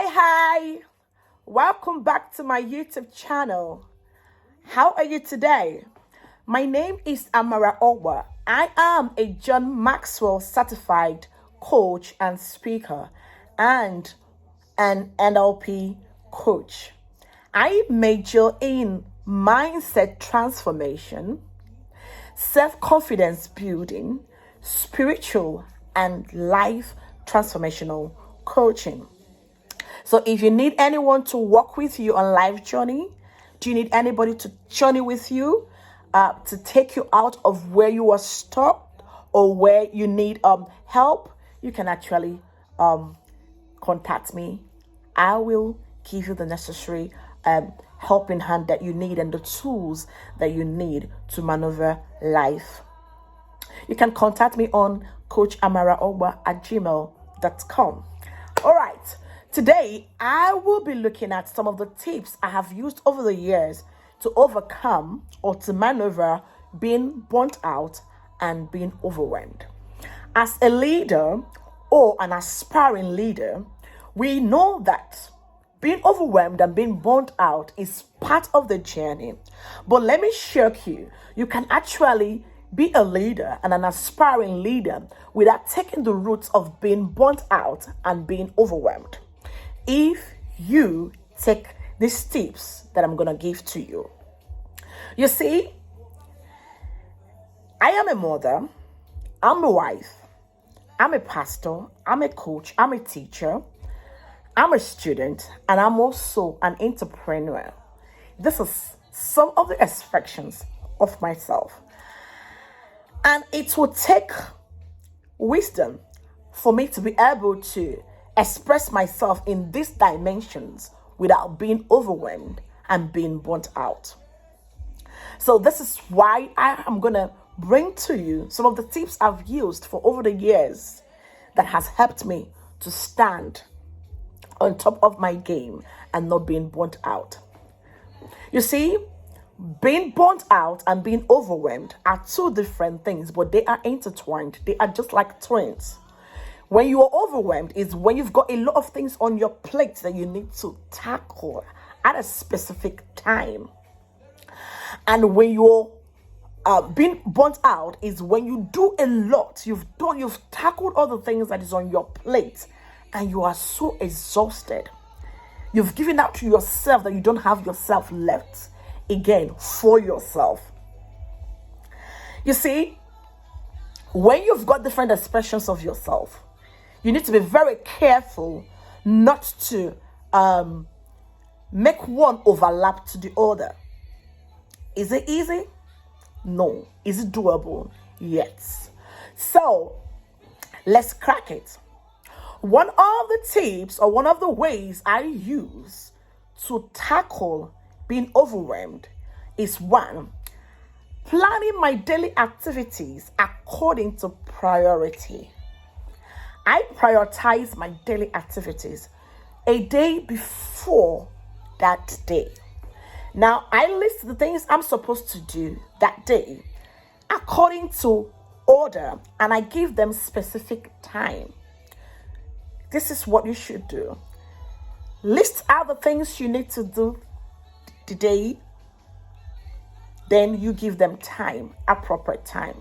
Hi. Welcome back to my YouTube channel. How are you today? My name is Amara Ogba. I am a John Maxwell certified coach and speaker and an NLP coach. I major in mindset transformation, self-confidence building, spiritual and life transformational coaching. So if you need anyone to walk with you on life journey, do you need anybody to journey with you to take you out of where you are stuck or where you need help, you can actually contact me. I will give you the necessary helping hand that you need and the tools that you need to maneuver life. You can contact me on coachamaraogba@gmail.com. All right. Today, I will be looking at some of the tips I have used over the years to overcome or to maneuver being burnt out and being overwhelmed. As a leader or an aspiring leader, we know that being overwhelmed and being burnt out is part of the journey. But let me shock you, you can actually be a leader and an aspiring leader without taking the route of being burnt out and being overwhelmed, if you take these tips that I'm going to give to you. You see, I am a mother, I'm a wife, I'm a pastor, I'm a coach, I'm a teacher, I'm a student, and I'm also an entrepreneur. This is some of the expressions of myself. And it will take wisdom for me to be able to express myself in these dimensions without being overwhelmed and being burnt out. So this is why I am going to bring to you some of the tips I've used for over the years that has helped me to stand on top of my game and not being burnt out. You see, being burnt out and being overwhelmed are two different things, but they are intertwined. They are just like twins. When you are overwhelmed is when you've got a lot of things on your plate that you need to tackle at a specific time. And when you're being burnt out is when you do a lot. You've tackled all the things that is on your plate and you are so exhausted. You've given out to yourself that you don't have yourself left again for yourself. You see, when you've got different expressions of yourself, you need to be very careful not to make one overlap to the other. Is it easy? No. Is it doable? Yes. So, let's crack it. One of the tips or one of the ways I use to tackle being overwhelmed is one, planning my daily activities according to priority. I prioritize my daily activities a day before that day. Now, I list the things I'm supposed to do that day according to order, and I give them specific time. This is what you should do. List out the things you need to do today, then you give them time, appropriate time.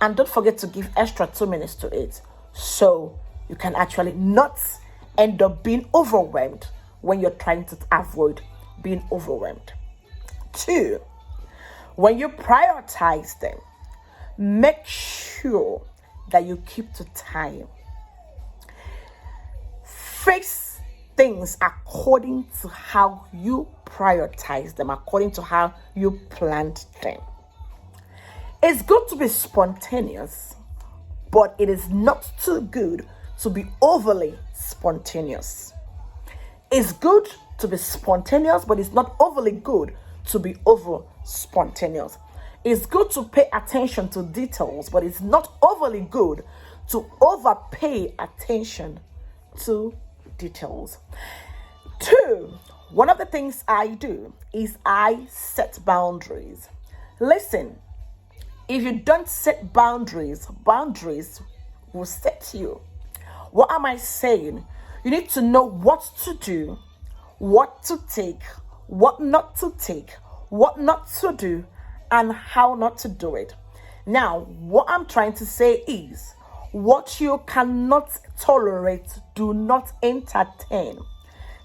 And don't forget to give extra 2 minutes to it so you can actually not end up being overwhelmed when you're trying to avoid being overwhelmed. 2, when you prioritize them, make sure that you keep to time. Face things according to how you prioritize them, according to how you planned them. It's good to be spontaneous, but it is not too good to be overly spontaneous. It's good to be spontaneous, but it's not overly good to be over spontaneous. It's good to pay attention to details, but it's not overly good to overpay attention to details. 2, one of the things I do is I set boundaries. Listen, if you don't set boundaries will set you. What am I saying? You need to know what to do, what to take, what not to take, what not to do, and how not to do it. Now, what I'm trying to say is, what you cannot tolerate, do not entertain.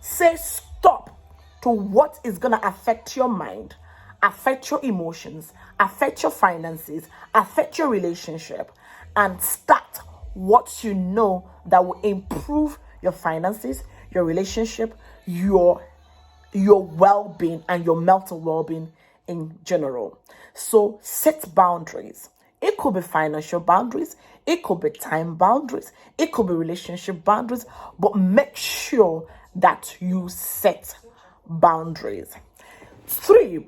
Say stop to what is going to affect your mind, affect your emotions, affect your finances, affect your relationship, and start what you know that will improve your finances, your relationship, your well-being, and your mental well-being in general. So set boundaries. It could be financial boundaries, it could be time boundaries, it could be relationship boundaries, but make sure that you set boundaries. 3,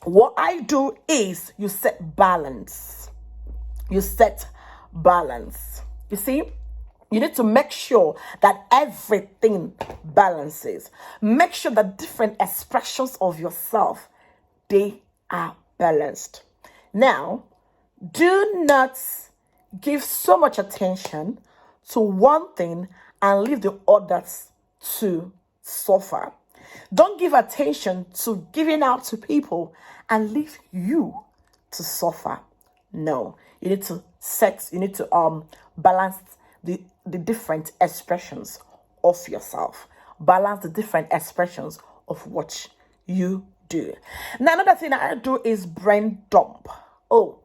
what I do is you set balance. You set balance. You see, you need to make sure that everything balances. Make sure that different expressions of yourself, they are balanced. Now, do not give so much attention to one thing and leave the others to suffer. Don't give attention to giving out to people and leave you to suffer. No, you need to balance the different expressions of yourself. Balance the different expressions of what you do. Now, another thing I do is brain dump. Oh,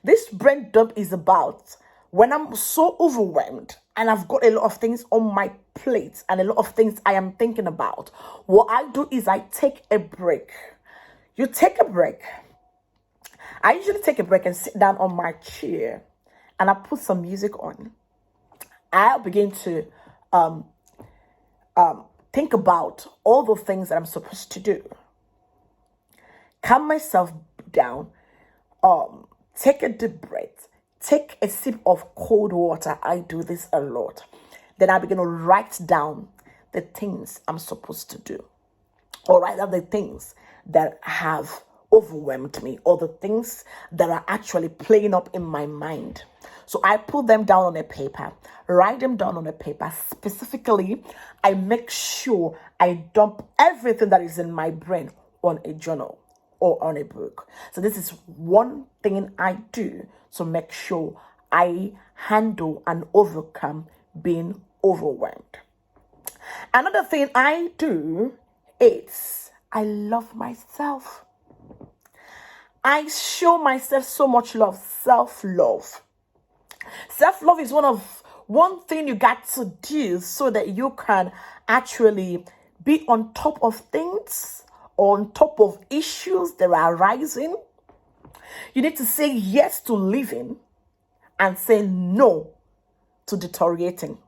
this brain dump is about when I'm so overwhelmed and I've got a lot of things on my plate and a lot of things I am thinking about. What I do is I take a break. You take a break. I usually take a break and sit down on my chair and I put some music on. I'll begin to think about all the things that I'm supposed to do. Calm myself down. Take a deep breath. Take a sip of cold water. I do this a lot. Then I begin to write down the things I'm supposed to do. Or write down the things that have overwhelmed me, or the things that are actually playing up in my mind. So I put them down on a paper, write them down on a paper. Specifically, I make sure I dump everything that is in my brain on a journal or on a book. So this is one thing I do to make sure I handle and overcome being overwhelmed. Another thing I do is I love myself. I show myself so much love, self-love. Self-love is one thing you got to do so that you can actually be on top of things, on top of issues that are arising. You need to say yes to living and say no to deteriorating.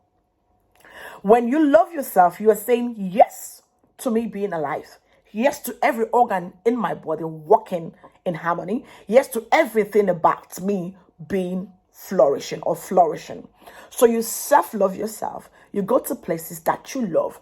When you love yourself, you are saying yes to me being alive. Yes to every organ in my body working in harmony. Yes to everything about me being flourishing. So you self-love yourself. You go to places that you love.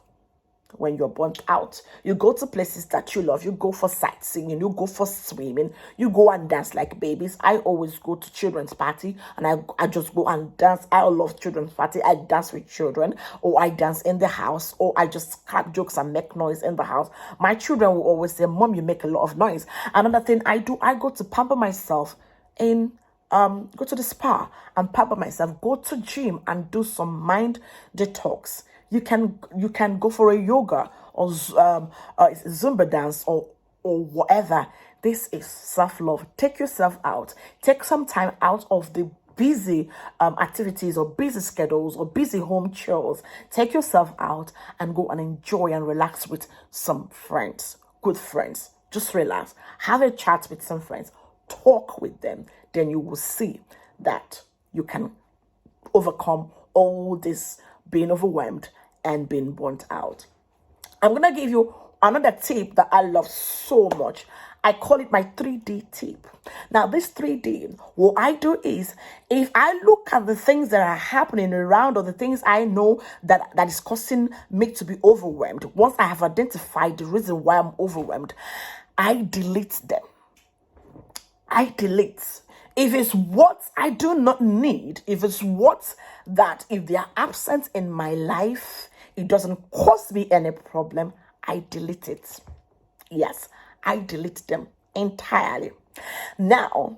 When you're burnt out, you go to places that you love. You go for sightseeing, you go for swimming, you go and dance like babies. I always go to children's party and I just go and dance. I love children's party. I dance with children, or I dance in the house, or I just crack jokes and make noise in the house. My children will always say, Mom, you make a lot of noise. Another thing I do, I go to pamper myself in go to the spa and pamper myself, go to gym and do some mind detox. You can go for a yoga or Zumba dance or whatever. This is self-love. Take yourself out. Take some time out of the busy activities or busy schedules or busy home chores. Take yourself out and go and enjoy and relax with some friends, good friends. Just relax. Have a chat with some friends. Talk with them. Then you will see that you can overcome all this being overwhelmed and being burnt out. I'm going to give you another tip that I love so much. I call it my 3D tip. Now, this 3D, what I do is, if I look at the things that are happening around or the things I know that is causing me to be overwhelmed, once I have identified the reason why I'm overwhelmed, I delete them. I delete. If it's what I do not need, if it's what that if they are absent in my life, it doesn't cause me any problem, I delete it. Yes, I delete them entirely. Now,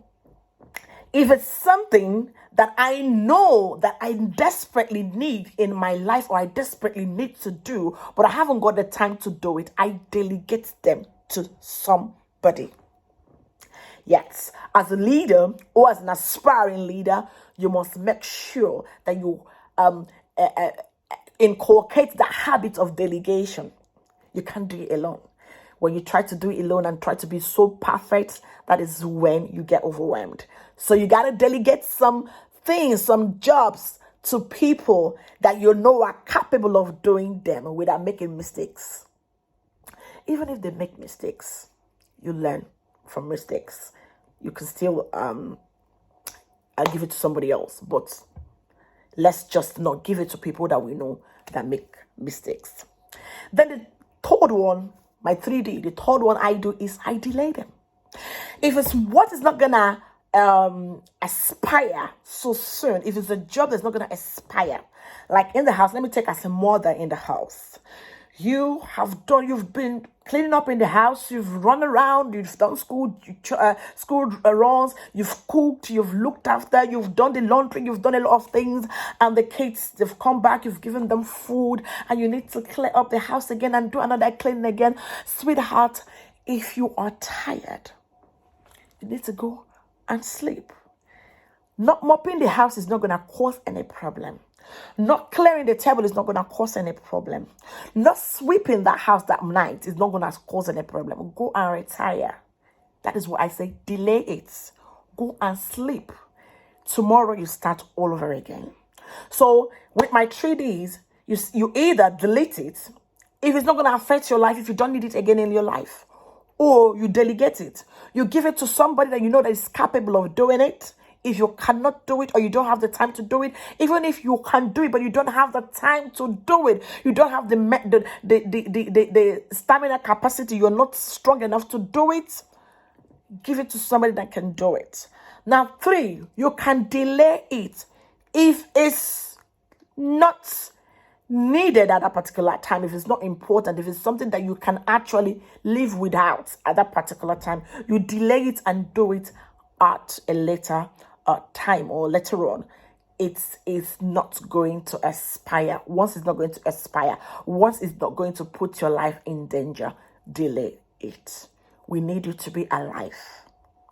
if it's something that I know that I desperately need in my life or I desperately need to do, but I haven't got the time to do it, I delegate them to somebody. Yes, as a leader or as an aspiring leader, you must make sure that you inculcate that habit of delegation. You can't do it alone. When you try to do it alone and try to be so perfect, that is when you get overwhelmed. So you got to delegate some things, some jobs to people that you know are capable of doing them without making mistakes. Even if they make mistakes, you learn from mistakes. You can still give it to somebody else, but let's just not give it to people that we know that make mistakes. Then the third one, my 3D, the third one I do is I delay them. If it's what is not gonna aspire so soon, if it's a job that's not gonna aspire, like in the house, let me take as a mother in the house. You've been cleaning up in the house, you've run around, you've done school runs, you've cooked, you've looked after, you've done the laundry, you've done a lot of things, and the kids, they've come back, you've given them food, and you need to clear up the house again and do another cleaning again. Sweetheart, if you are tired, you need to go and sleep. Not mopping the house is not going to cause any problem. Not clearing the table is not going to cause any problem. Not sweeping that house that night is not going to cause any problem. Go and retire. That is what I say. Delay it. Go and sleep. Tomorrow you start all over again. So with my 3Ds, you either delete it if it's not going to affect your life, if you don't need it again in your life, or you delegate it. You give it to somebody that you know that is capable of doing it. If you cannot do it or you don't have the time to do it, even if you can do it but you don't have the time to do it, you don't have the stamina capacity, you're not strong enough to do it, give it to somebody that can do it. Now 3, you can delay it if it's not needed at a particular time, if it's not important, if it's something that you can actually live without at that particular time. You delay it and do it at a later time or later on. It is not going to aspire. Once it's not going to aspire, once it's not going to put your life in danger, delay it. We need you to be alive.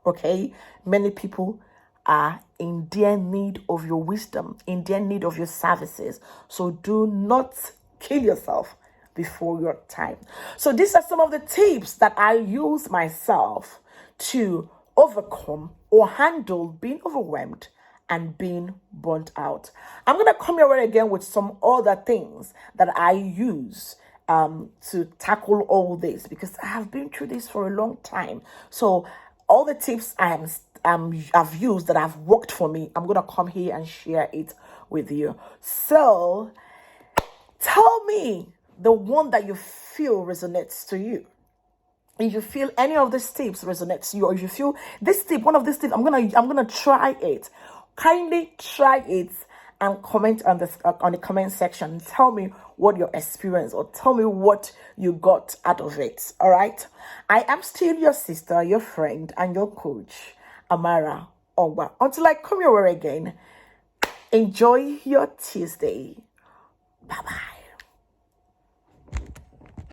Okay? Many people are in dear need of your wisdom, in dear need of your services. So do not kill yourself before your time. So these are some of the tips that I use myself to overcome or handle being overwhelmed and being burnt out. I'm going to come your way again with some other things that I use to tackle all this, because I have been through this for a long time. So all the tips I've used that have worked for me, I'm going to come here and share it with you. So tell me the one that you feel resonates to you. If you feel any of these tips resonates to you, or if you feel this tip, one of these tips, I'm gonna try it. Kindly try it and comment on the comment section. Tell me what your experience, or tell me what you got out of it. All right. I am still your sister, your friend, and your coach, Amara Ogba. Until I come your way again, enjoy your Tuesday. Bye bye.